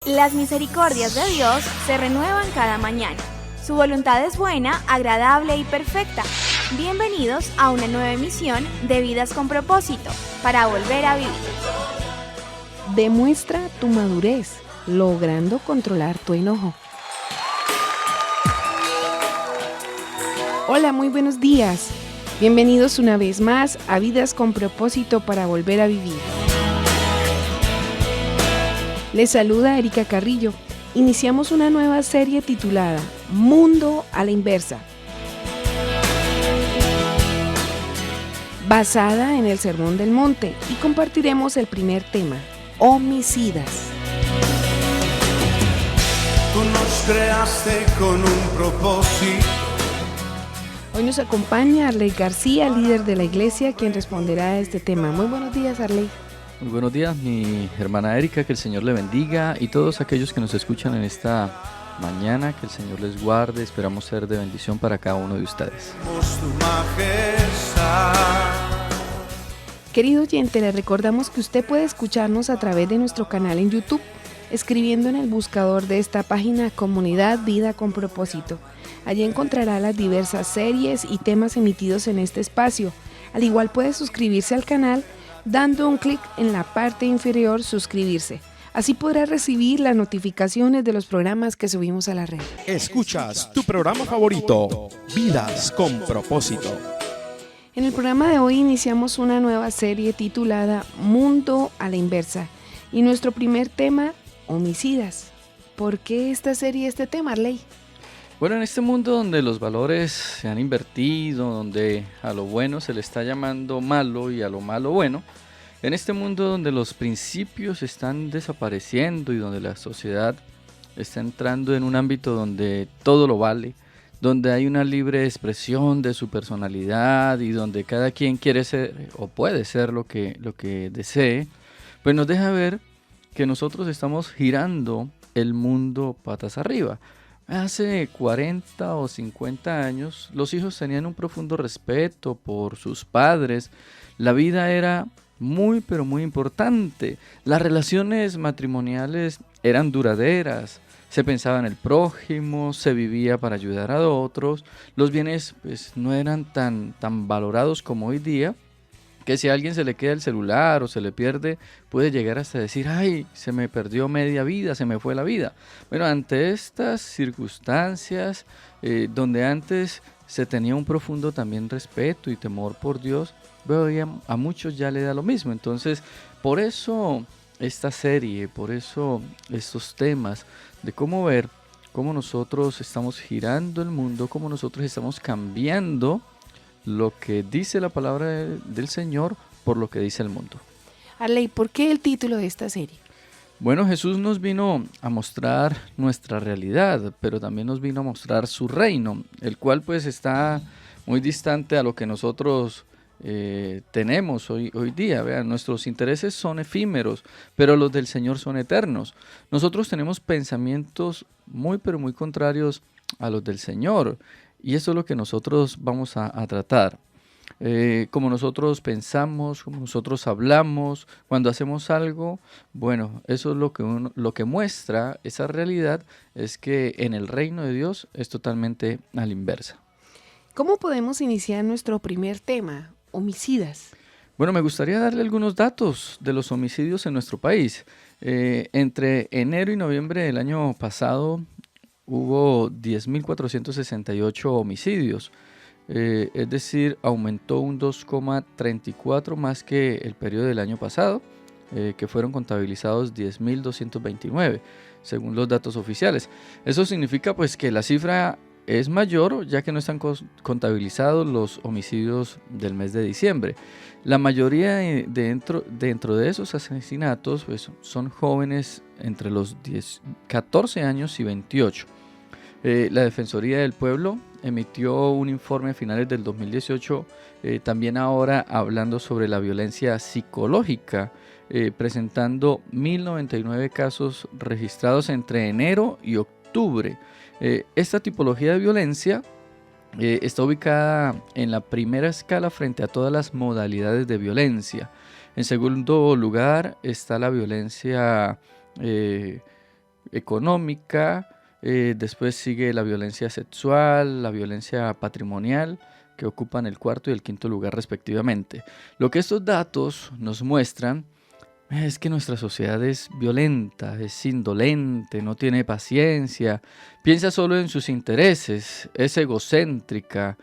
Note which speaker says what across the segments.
Speaker 1: Las misericordias de Dios se renuevan cada mañana. Su voluntad es buena, agradable y perfecta. Bienvenidos a una nueva emisión de Vidas con Propósito, para volver a vivir.
Speaker 2: Demuestra tu madurez, logrando controlar tu enojo. Hola, muy buenos días. Bienvenidos una vez más a Vidas con Propósito para volver a vivir. Les saluda Erika Carrillo. Iniciamos una nueva serie titulada Mundo a la Inversa, basada en el Sermón del Monte, y compartiremos el primer tema, homicidas.
Speaker 3: Tú nos creaste con un propósito.
Speaker 2: Hoy nos acompaña Arley García, líder de la iglesia, quien responderá a este tema. Muy buenos días, Arley.
Speaker 4: Muy buenos días, mi hermana Erika, que el Señor le bendiga, y todos aquellos que nos escuchan en esta mañana, que el Señor les guarde. Esperamos ser de bendición para cada uno de ustedes.
Speaker 2: Querido oyente, le recordamos que usted puede escucharnos a través de nuestro canal en YouTube, escribiendo en el buscador de esta página Comunidad Vida con Propósito. Allí encontrará las diversas series y temas emitidos en este espacio. Al igual puede suscribirse al canal dando un clic en la parte inferior suscribirse. Así podrá recibir las notificaciones de los programas que subimos a la red.
Speaker 5: Escuchas tu programa favorito, Vidas con Propósito.
Speaker 2: En el programa de hoy iniciamos una nueva serie titulada Mundo a la Inversa. Y nuestro primer tema, homicidas. ¿Por qué esta serie, este tema, Arley?
Speaker 4: Bueno, en este mundo donde los valores se han invertido, donde a lo bueno se le está llamando malo y a lo malo bueno, en este mundo donde los principios están desapareciendo y donde la sociedad está entrando en un ámbito donde todo lo vale, donde hay una libre expresión de su personalidad y donde cada quien quiere ser o puede ser lo que desee, pues nos deja ver que nosotros estamos girando el mundo patas arriba. Hace 40 o 50 años, los hijos tenían un profundo respeto por sus padres. La vida era muy, pero muy importante. Las relaciones matrimoniales eran duraderas. Se pensaba en el prójimo, se vivía para ayudar a otros. Los bienes pues, no eran tan valorados como hoy día, que si a alguien se le queda el celular o se le pierde, puede llegar hasta decir, ay, se me perdió media vida, se me fue la vida. Bueno, ante estas circunstancias, donde antes se tenía un profundo también respeto y temor por Dios, hoy a muchos ya le da lo mismo. Entonces, por eso esta serie, por eso estos temas de cómo ver cómo nosotros estamos girando el mundo, cómo nosotros estamos cambiando lo que dice la palabra del Señor por lo que dice el mundo.
Speaker 2: Arley, ¿por qué el título de esta serie?
Speaker 4: Bueno, Jesús nos vino a mostrar nuestra realidad, pero también nos vino a mostrar su reino, el cual pues está muy distante a lo que nosotros tenemos hoy día. Vean, nuestros intereses son efímeros, pero los del Señor son eternos. Nosotros tenemos pensamientos muy, pero muy contrarios a los del Señor. Y eso es lo que nosotros vamos a tratar. Como nosotros pensamos, como nosotros hablamos, cuando hacemos algo, bueno, eso es lo que muestra esa realidad, es que en el reino de Dios es totalmente a la inversa.
Speaker 2: ¿Cómo podemos iniciar nuestro primer tema, homicidas?
Speaker 4: Bueno, me gustaría darle algunos datos de los homicidios en nuestro país. Entre enero y noviembre del año pasado, hubo 10.468 homicidios, es decir, aumentó un 2,34 más que el periodo del año pasado, que fueron contabilizados 10.229, según los datos oficiales. Eso significa pues que la cifra es mayor, ya que no están contabilizados los homicidios del mes de diciembre. La mayoría dentro de esos asesinatos pues, son jóvenes entre los 14 años y 28. La Defensoría del Pueblo emitió un informe a finales del 2018, también ahora hablando sobre la violencia psicológica, presentando 1.099 casos registrados entre enero y octubre. Esta tipología de violencia está ubicada en la primera escala frente a todas las modalidades de violencia. En segundo lugar está la violencia económica, después sigue la violencia sexual, la violencia patrimonial, que ocupan el cuarto y el quinto lugar respectivamente. Lo que estos datos nos muestran es que nuestra sociedad es violenta, es indolente, no tiene paciencia, piensa solo en sus intereses, es egocéntrica,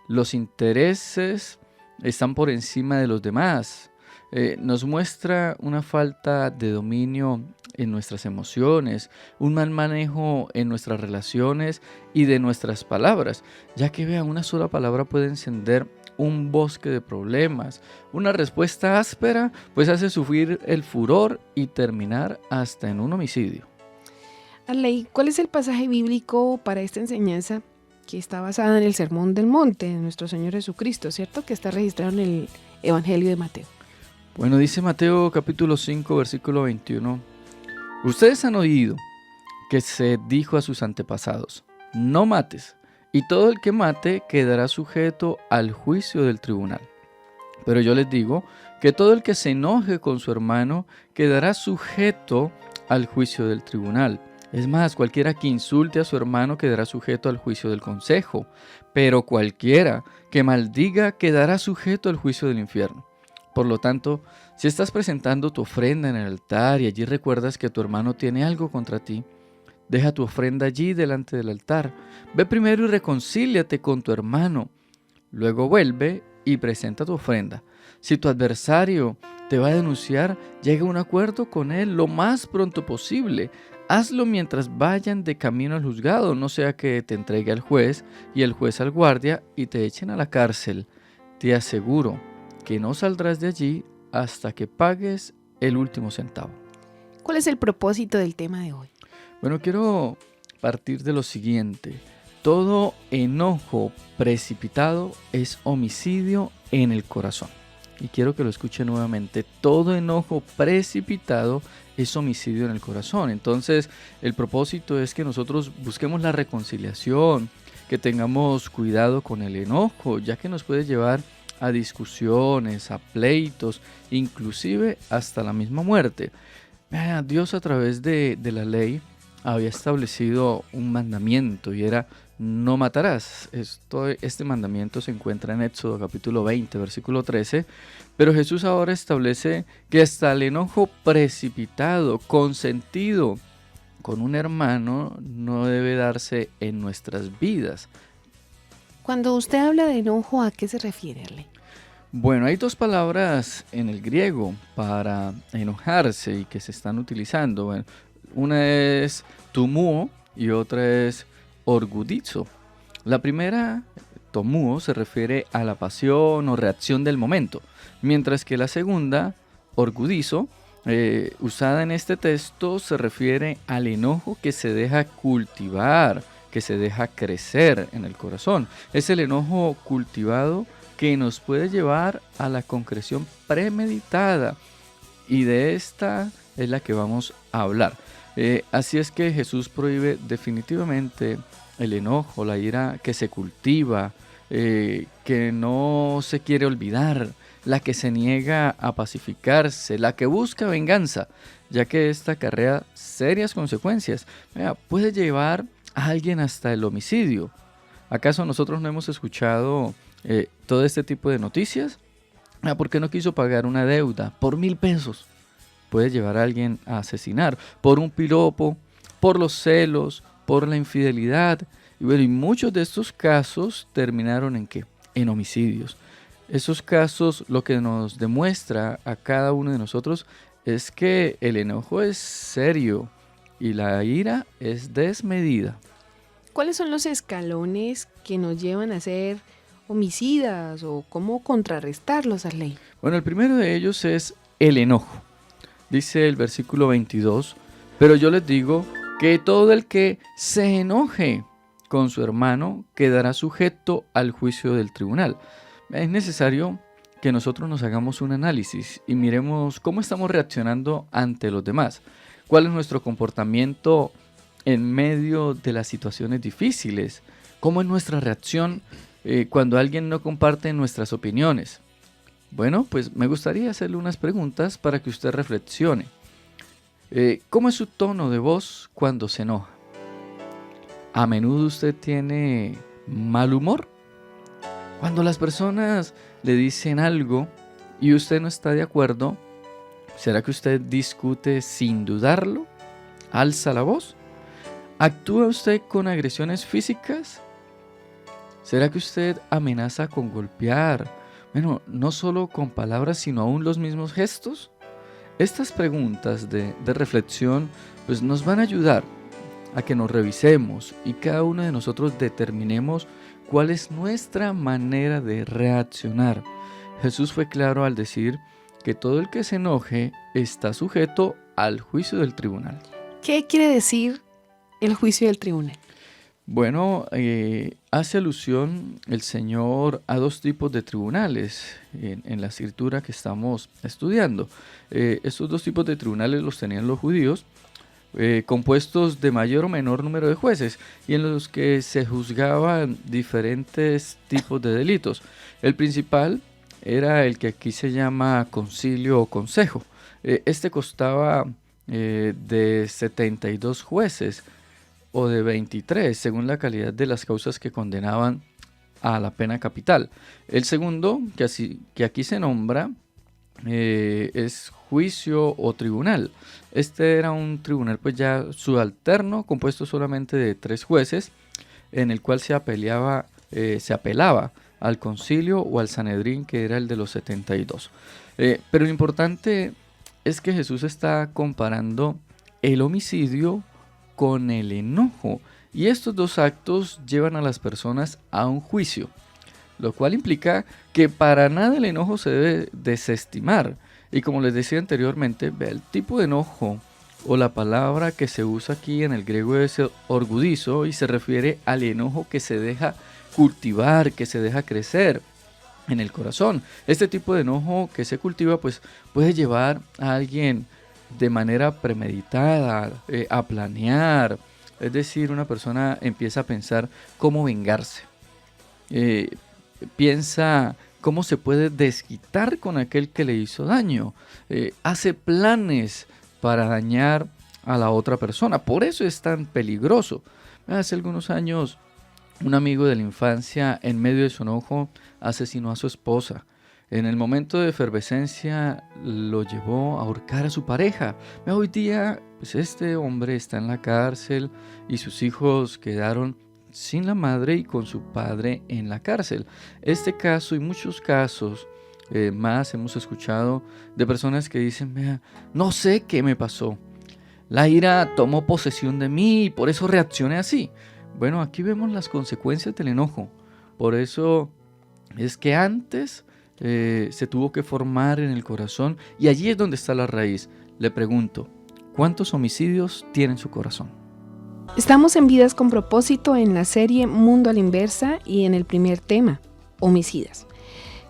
Speaker 4: los intereses están por encima de los demás. Nos muestra una falta de dominio en nuestras emociones, un mal manejo en nuestras relaciones y de nuestras palabras, ya que vean, una sola palabra puede encender un bosque de problemas. Una respuesta áspera pues hace sufrir el furor y terminar hasta en un homicidio.
Speaker 2: Arley, ¿cuál es el pasaje bíblico para esta enseñanza que está basada en el Sermón del Monte de nuestro Señor Jesucristo, cierto? Que está registrado en el Evangelio de Mateo.
Speaker 4: Bueno, dice Mateo capítulo 5, versículo 21. Ustedes han oído que se dijo a sus antepasados: no mates, y todo el que mate quedará sujeto al juicio del tribunal. Pero yo les digo que todo el que se enoje con su hermano quedará sujeto al juicio del tribunal. Es más, cualquiera que insulte a su hermano quedará sujeto al juicio del consejo, pero cualquiera que maldiga quedará sujeto al juicio del infierno. Por lo tanto, si estás presentando tu ofrenda en el altar y allí recuerdas que tu hermano tiene algo contra ti, deja tu ofrenda allí delante del altar. Ve primero y reconcíliate con tu hermano. Luego vuelve y presenta tu ofrenda. Si tu adversario te va a denunciar, llega a un acuerdo con él lo más pronto posible. Hazlo mientras vayan de camino al juzgado, no sea que te entregue al juez y el juez al guardia y te echen a la cárcel. Te aseguro que no saldrás de allí hasta que pagues el último centavo.
Speaker 2: ¿Cuál es el propósito del tema de hoy?
Speaker 4: Bueno, quiero partir de lo siguiente. Todo enojo precipitado es homicidio en el corazón. Y quiero que lo escuche nuevamente. Todo enojo precipitado es homicidio en el corazón. Entonces, el propósito es que nosotros busquemos la reconciliación, que tengamos cuidado con el enojo, ya que nos puede llevar a discusiones, a pleitos, inclusive hasta la misma muerte. Dios a través de la ley había establecido un mandamiento y era: no matarás. Este mandamiento se encuentra en Éxodo capítulo 20, versículo 13, pero Jesús ahora establece que hasta el enojo precipitado, consentido con un hermano, no debe darse en nuestras vidas.
Speaker 2: Cuando usted habla de enojo, ¿a qué se refiere, Arley?
Speaker 4: Bueno, hay dos palabras en el griego para enojarse y que se están utilizando. Bueno, una es tumuo y otra es orgudizo. La primera, tomuo, se refiere a la pasión o reacción del momento, mientras que la segunda, orgudizo, usada en este texto, se refiere al enojo que se deja cultivar, que se deja crecer en el corazón. Es el enojo cultivado que nos puede llevar a la concreción premeditada, y de esta es la que vamos a hablar. Así es que Jesús prohíbe definitivamente el enojo, la ira que se cultiva, que no se quiere olvidar, la que se niega a pacificarse, la que busca venganza, ya que esta acarrea serias consecuencias. Puede llevar a alguien hasta el homicidio. ¿Acaso nosotros no hemos escuchado todo este tipo de noticias? ¿Por qué no quiso pagar una deuda por 1,000 pesos? Puede llevar a alguien a asesinar por un piropo, por los celos, por la infidelidad. Y bueno, y muchos de estos casos terminaron ¿en qué? En homicidios. Esos casos lo que nos demuestra a cada uno de nosotros es que el enojo es serio y la ira es desmedida.
Speaker 2: ¿Cuáles son los escalones que nos llevan a ser homicidas o cómo contrarrestarlos, Arley?
Speaker 4: Bueno, el primero de ellos es el enojo. Dice el versículo 22, pero yo les digo que todo el que se enoje con su hermano quedará sujeto al juicio del tribunal. Es necesario que nosotros nos hagamos un análisis y miremos cómo estamos reaccionando ante los demás. ¿Cuál es nuestro comportamiento en medio de las situaciones difíciles? ¿Cómo es nuestra reacción cuando alguien no comparte nuestras opiniones? Bueno, pues me gustaría hacerle unas preguntas para que usted reflexione. ¿Cómo es su tono de voz cuando se enoja? ¿A menudo usted tiene mal humor? Cuando las personas le dicen algo y usted no está de acuerdo, ¿será que usted discute sin dudarlo? ¿Alza la voz? ¿Actúa usted con agresiones físicas? ¿Será que usted amenaza con golpear? Bueno, no solo con palabras, sino aún los mismos gestos. Estas preguntas de reflexión pues nos van a ayudar a que nos revisemos y cada uno de nosotros determinemos cuál es nuestra manera de reaccionar. Jesús fue claro al decir que todo el que se enoje está sujeto al juicio del tribunal.
Speaker 2: ¿Qué quiere decir el juicio del tribunal?
Speaker 4: Bueno, hace alusión el Señor a dos tipos de tribunales en la escritura que estamos estudiando. Estos dos tipos de tribunales los tenían los judíos, compuestos de mayor o menor número de jueces y en los que se juzgaban diferentes tipos de delitos. El principal era el que aquí se llama concilio o consejo. Este constaba de 72 jueces o de 23, según la calidad de las causas que condenaban a la pena capital. El segundo, que aquí se nombra, es juicio o tribunal. Este era un tribunal pues ya subalterno, compuesto solamente de 3 jueces, en el cual se apelaba al concilio o al Sanedrín, que era el de los 72. Pero lo importante es que Jesús está comparando el homicidio con el enojo, y estos dos actos llevan a las personas a un juicio, lo cual implica que para nada el enojo se debe desestimar. Y como les decía anteriormente, el tipo de enojo o la palabra que se usa aquí en el griego es orgudizo y se refiere al enojo que se deja cultivar, que se deja crecer en el corazón. Este tipo de enojo que se cultiva pues puede llevar a alguien de manera premeditada a planear. Es decir, una persona empieza a pensar cómo vengarse. Piensa cómo se puede desquitar con aquel que le hizo daño. Hace planes para dañar a la otra persona. Por eso es tan peligroso. Hace algunos años, un amigo de la infancia, en medio de su enojo, asesinó a su esposa. En el momento de efervescencia lo llevó a ahorcar a su pareja. Hoy día, pues este hombre está en la cárcel y sus hijos quedaron sin la madre y con su padre en la cárcel. Este caso y muchos casos más hemos escuchado de personas que dicen, no sé qué me pasó. La ira tomó posesión de mí y por eso reaccioné así. Bueno, aquí vemos las consecuencias del enojo. Por eso es que antes se tuvo que formar en el corazón y allí es donde está la raíz. Le pregunto, ¿cuántos homicidios tiene en su corazón?
Speaker 2: Estamos en Vidas con Propósito en la serie Mundo a la Inversa y en el primer tema, homicidas.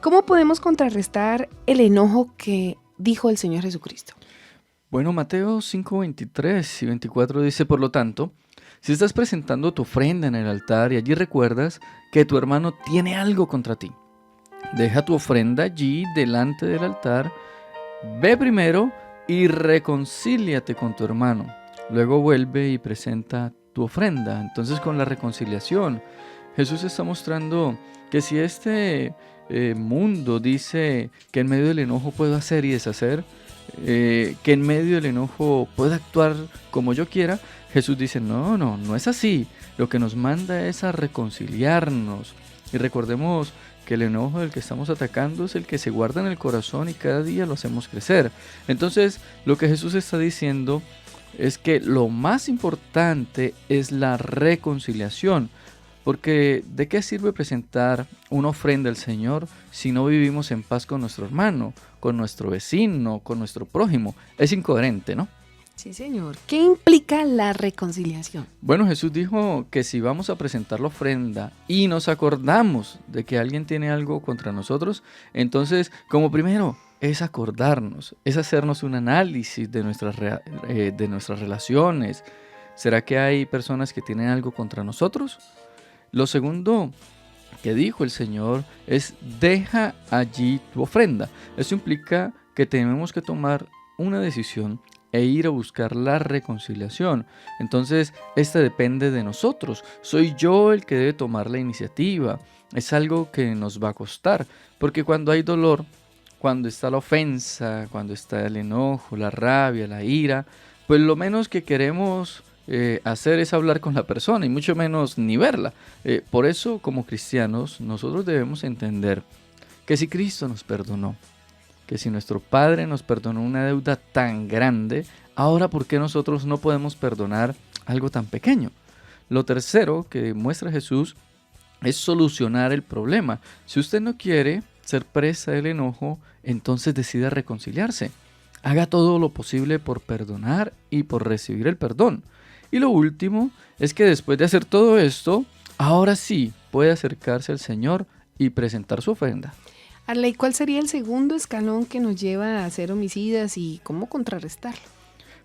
Speaker 2: ¿Cómo podemos contrarrestar el enojo que dijo el Señor Jesucristo?
Speaker 4: Bueno, Mateo 5:23 y 24 dice, por lo tanto, si estás presentando tu ofrenda en el altar y allí recuerdas que tu hermano tiene algo contra ti, deja tu ofrenda allí delante del altar, ve primero y reconcíliate con tu hermano. Luego vuelve y presenta tu ofrenda. Entonces, con la reconciliación, Jesús está mostrando que si este mundo dice que en medio del enojo puedo hacer y deshacer, que en medio del enojo puedo actuar como yo quiera, Jesús dice, no es así. Lo que nos manda es a reconciliarnos. Y recordemos que el enojo del que estamos atacando es el que se guarda en el corazón y cada día lo hacemos crecer. Entonces, lo que Jesús está diciendo es que lo más importante es la reconciliación, porque ¿de qué sirve presentar una ofrenda al Señor si no vivimos en paz con nuestro hermano, con nuestro vecino, con nuestro prójimo? Es incoherente, ¿no?
Speaker 2: Sí, Señor. ¿Qué implica la reconciliación?
Speaker 4: Bueno, Jesús dijo que si vamos a presentar la ofrenda y nos acordamos de que alguien tiene algo contra nosotros, entonces, como primero, es acordarnos, es hacernos un análisis de nuestras relaciones. ¿Será que hay personas que tienen algo contra nosotros? Lo segundo que dijo el Señor es, deja allí tu ofrenda. Eso implica que tenemos que tomar una decisión e ir a buscar la reconciliación. Entonces, esta depende de nosotros. Soy yo el que debe tomar la iniciativa. Es algo que nos va a costar, porque cuando hay dolor, cuando está la ofensa, cuando está el enojo, la rabia, la ira, pues lo menos que queremos hacer es hablar con la persona y mucho menos ni verla. Por eso, como cristianos, nosotros debemos entender que si Cristo nos perdonó, que si nuestro Padre nos perdonó una deuda tan grande, ahora ¿por qué nosotros no podemos perdonar algo tan pequeño? Lo tercero que muestra Jesús es solucionar el problema. Si usted no quiere ser presa del enojo, entonces decida reconciliarse. Haga todo lo posible por perdonar y por recibir el perdón. Y lo último es que después de hacer todo esto, ahora sí puede acercarse al Señor y presentar su ofrenda.
Speaker 2: Arley, ¿cuál sería el segundo escalón que nos lleva a ser homicidas y cómo contrarrestarlo?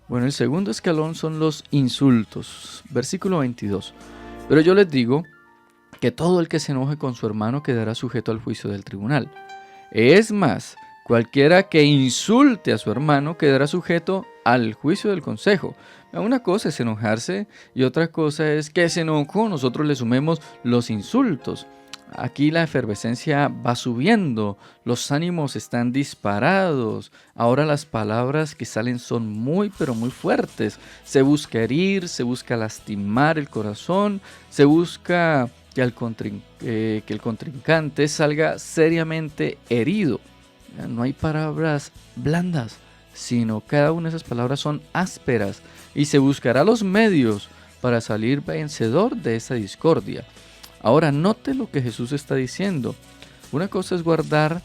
Speaker 4: Bueno, el segundo escalón son los insultos. Versículo 22. Pero yo les digo que todo el que se enoje con su hermano quedará sujeto al juicio del tribunal. Es más, cualquiera que insulte a su hermano quedará sujeto al juicio del consejo. Una cosa es enojarse y otra cosa es que ese enojo nosotros le sumemos los insultos. Aquí la efervescencia va subiendo, los ánimos están disparados, ahora las palabras que salen son muy pero muy fuertes. Se busca herir, se busca lastimar el corazón, se busca que el contrincante salga seriamente herido. No hay palabras blandas, sino cada una de esas palabras son ásperas y se buscará los medios para salir vencedor de esa discordia. Ahora note lo que Jesús está diciendo. Una cosa es guardar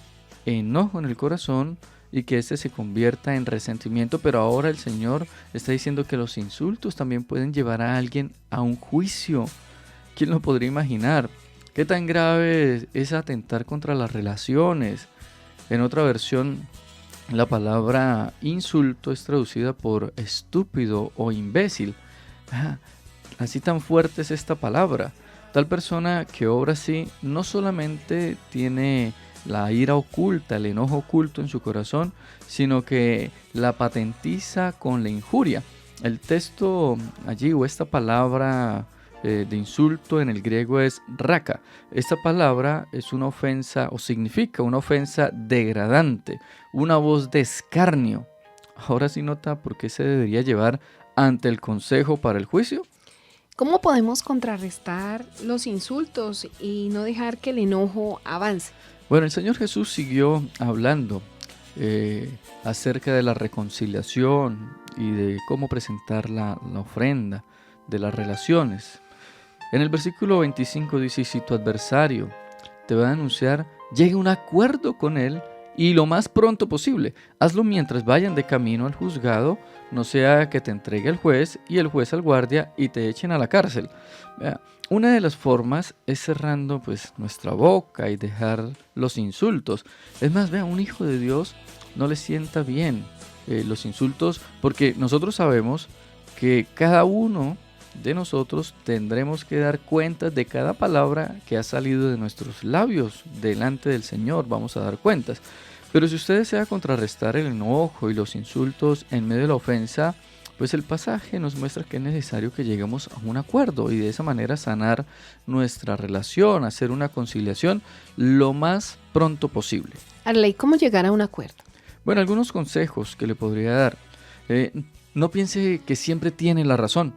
Speaker 4: enojo en el corazón y que éste se convierta en resentimiento, pero ahora el Señor está diciendo que los insultos también pueden llevar a alguien a un juicio. ¿Quién lo podría imaginar? ¿Qué tan grave es atentar contra las relaciones? En otra versión, la palabra insulto es traducida por estúpido o imbécil. Así tan fuerte es esta palabra. Tal persona que obra así no solamente tiene la ira oculta, el enojo oculto en su corazón, sino que la patentiza con la injuria. El texto allí o esta palabra de insulto en el griego es raka. Esta palabra es una ofensa o significa una ofensa degradante, una voz de escarnio. Ahora sí nota por qué se debería llevar ante el consejo para el juicio.
Speaker 2: ¿Cómo podemos contrarrestar los insultos y no dejar que el enojo avance?
Speaker 4: Bueno, el Señor Jesús siguió hablando acerca de la reconciliación y de cómo presentar la ofrenda, de las relaciones. En el versículo 25 dice, si tu adversario te va a denunciar, llegue a un acuerdo con él y lo más pronto posible. Hazlo mientras vayan de camino al juzgado, no sea que te entregue el juez y el juez al guardia y te echen a la cárcel. Una de las formas es cerrando nuestra boca y dejar los insultos. Es más, un hijo de Dios no le sienta bien los insultos, porque nosotros sabemos que cada uno de nosotros tendremos que dar cuenta de cada palabra que ha salido de nuestros labios delante del Señor. Vamos a dar cuentas. Pero si usted desea contrarrestar el enojo y los insultos en medio de la ofensa, pues el pasaje nos muestra que es necesario que lleguemos a un acuerdo y de esa manera sanar nuestra relación, hacer una conciliación lo más pronto posible.
Speaker 2: Arley, ¿cómo llegar a un acuerdo?
Speaker 4: Bueno, algunos consejos que le podría dar. No piense que siempre tiene la razón.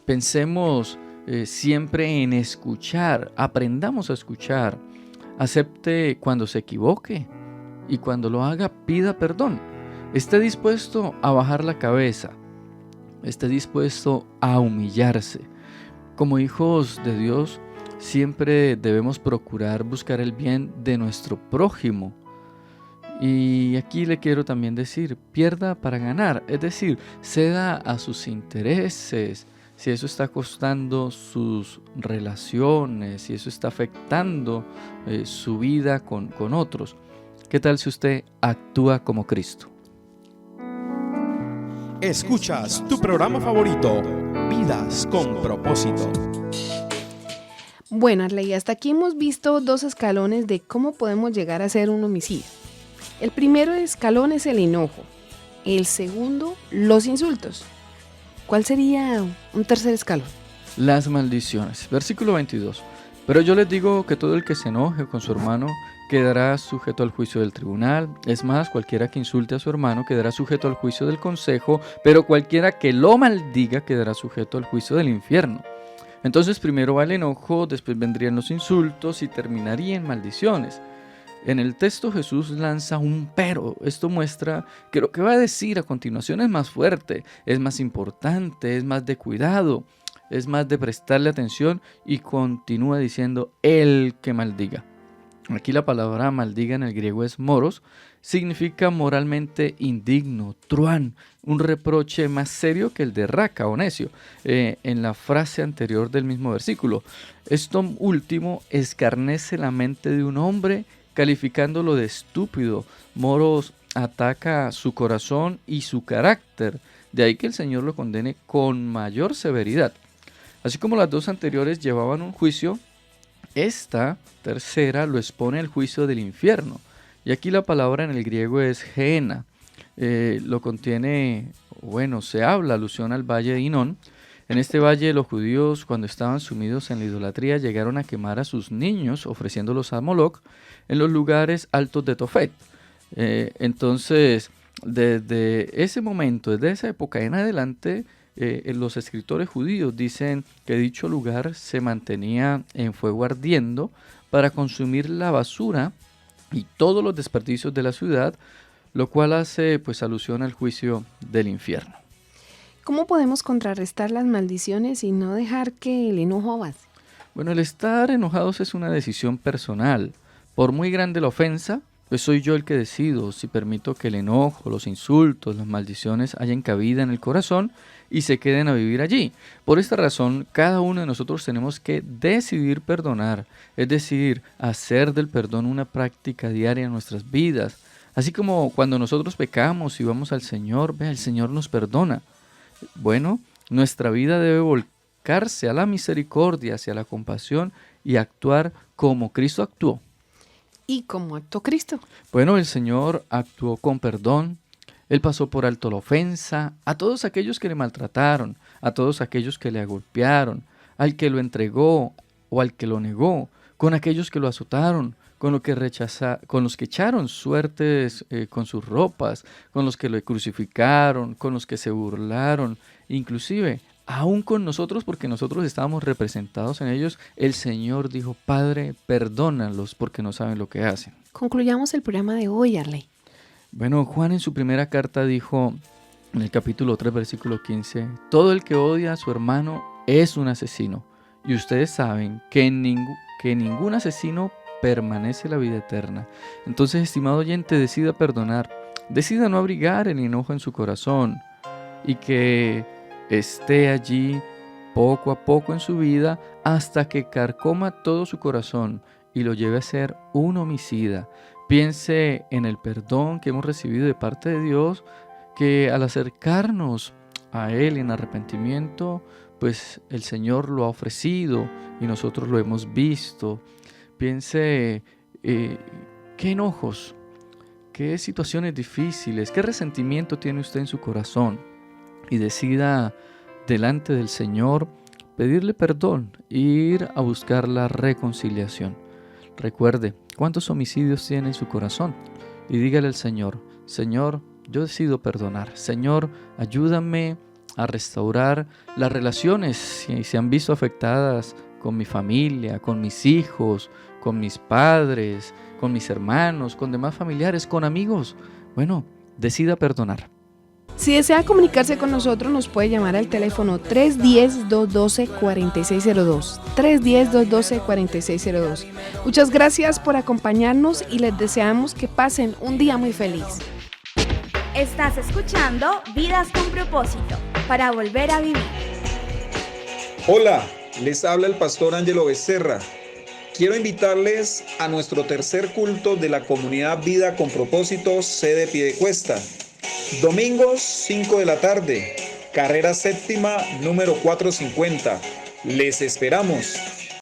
Speaker 4: Pensemos siempre en escuchar, aprendamos a escuchar. Acepte cuando se equivoque y cuando lo haga pida perdón. Esté dispuesto a bajar la cabeza, esté dispuesto a humillarse. Como hijos de Dios siempre debemos procurar buscar el bien de nuestro prójimo. Y aquí le quiero también decir, pierda para ganar, es decir, ceda a sus intereses. Si eso está costando sus relaciones, si eso está afectando su vida con otros. ¿Qué tal si usted actúa como Cristo?
Speaker 5: Escuchas tu programa favorito, Vidas con Propósito.
Speaker 2: Bueno, Arley, hasta aquí hemos visto 2 escalones de cómo podemos llegar a ser un homicida. El primero escalón es el enojo. El segundo, los insultos. ¿Cuál sería un tercer escalón?
Speaker 4: Las maldiciones. Versículo 22. Pero yo les digo que todo el que se enoje con su hermano quedará sujeto al juicio del tribunal. Es más, cualquiera que insulte a su hermano quedará sujeto al juicio del consejo, pero cualquiera que lo maldiga quedará sujeto al juicio del infierno. Entonces primero va el enojo, después vendrían los insultos y terminaría en maldiciones. En el texto Jesús lanza un pero. Esto muestra que lo que va a decir a continuación es más fuerte, es más importante, es más de cuidado, es más de prestarle atención, y continúa diciendo el que maldiga. Aquí la palabra maldiga en el griego es moros, significa moralmente indigno, truán, un reproche más serio que el de raca o necio, en la frase anterior del mismo versículo. Esto último escarnece la mente de un hombre calificándolo de estúpido. Moros ataca su corazón y su carácter, de ahí que el Señor lo condene con mayor severidad. Así como las dos anteriores llevaban un juicio, esta tercera lo expone al juicio del infierno. Y aquí la palabra en el griego es gehenna. Lo contiene, se habla alusión al valle de Hinón. En este valle los judíos, cuando estaban sumidos en la idolatría, llegaron a quemar a sus niños ofreciéndolos a Moloc en los lugares altos de Tofet. Entonces, desde ese momento, desde esa época en adelante, los escritores judíos dicen que dicho lugar se mantenía en fuego ardiendo para consumir la basura y todos los desperdicios de la ciudad, lo cual hace alusión al juicio del infierno.
Speaker 2: ¿Cómo podemos contrarrestar las maldiciones y no dejar que el enojo avance?
Speaker 4: Bueno, el estar enojados es una decisión personal. Por muy grande la ofensa, pues soy yo el que decido si permito que el enojo, los insultos, las maldiciones hayan cabida en el corazón y se queden a vivir allí. Por esta razón, cada uno de nosotros tenemos que decidir perdonar, es decir, hacer del perdón una práctica diaria en nuestras vidas. Así como cuando nosotros pecamos y vamos al Señor, el Señor nos perdona. Bueno, nuestra vida debe volcarse a la misericordia, hacia la compasión y actuar como Cristo actuó.
Speaker 2: ¿Y cómo actuó Cristo?
Speaker 4: Bueno, el Señor actuó con perdón. Él pasó por alto la ofensa a todos aquellos que le maltrataron, a todos aquellos que le golpearon, al que lo entregó o al que lo negó, con aquellos que lo azotaron, con los que echaron suertes con sus ropas, con los que lo crucificaron, con los que se burlaron, inclusive aún con nosotros, porque nosotros estábamos representados en ellos. El Señor dijo: Padre, perdónalos porque no saben lo que hacen.
Speaker 2: Concluyamos el programa de hoy, Arley.
Speaker 4: Bueno, Juan en su primera carta dijo, en el capítulo 3, versículo 15, todo el que odia a su hermano es un asesino, y ustedes saben que ningún asesino permanece la vida eterna. Entonces, estimado oyente, decida perdonar, decida no abrigar el enojo en su corazón, y que esté allí poco a poco en su vida hasta que carcoma todo su corazón y lo lleve a ser un homicida. Piense en el perdón que hemos recibido de parte de Dios, que al acercarnos a Él en arrepentimiento, pues el Señor lo ha ofrecido y nosotros lo hemos visto. Piense qué enojos, qué situaciones difíciles, qué resentimiento tiene usted en su corazón, y decida delante del Señor pedirle perdón e ir a buscar la reconciliación. Recuerde cuántos homicidios tiene en su corazón y dígale al Señor: Señor, yo decido perdonar. Señor, ayúdame a restaurar las relaciones si se han visto afectadas con mi familia, con mis hijos, con mis padres, con mis hermanos, con demás familiares, con amigos. Bueno, decida perdonar.
Speaker 2: Si desea comunicarse con nosotros, nos puede llamar al teléfono 310-212-4602. 310-212-4602. Muchas gracias por acompañarnos y les deseamos que pasen un día muy feliz.
Speaker 1: Estás escuchando Vidas con Propósito, para volver a vivir.
Speaker 6: Hola, les habla el pastor Ángelo Becerra. Quiero invitarles a nuestro tercer culto de la comunidad Vida con Propósito, sede Piedecuesta. Domingos 5 de la tarde, carrera séptima número 450. Les esperamos.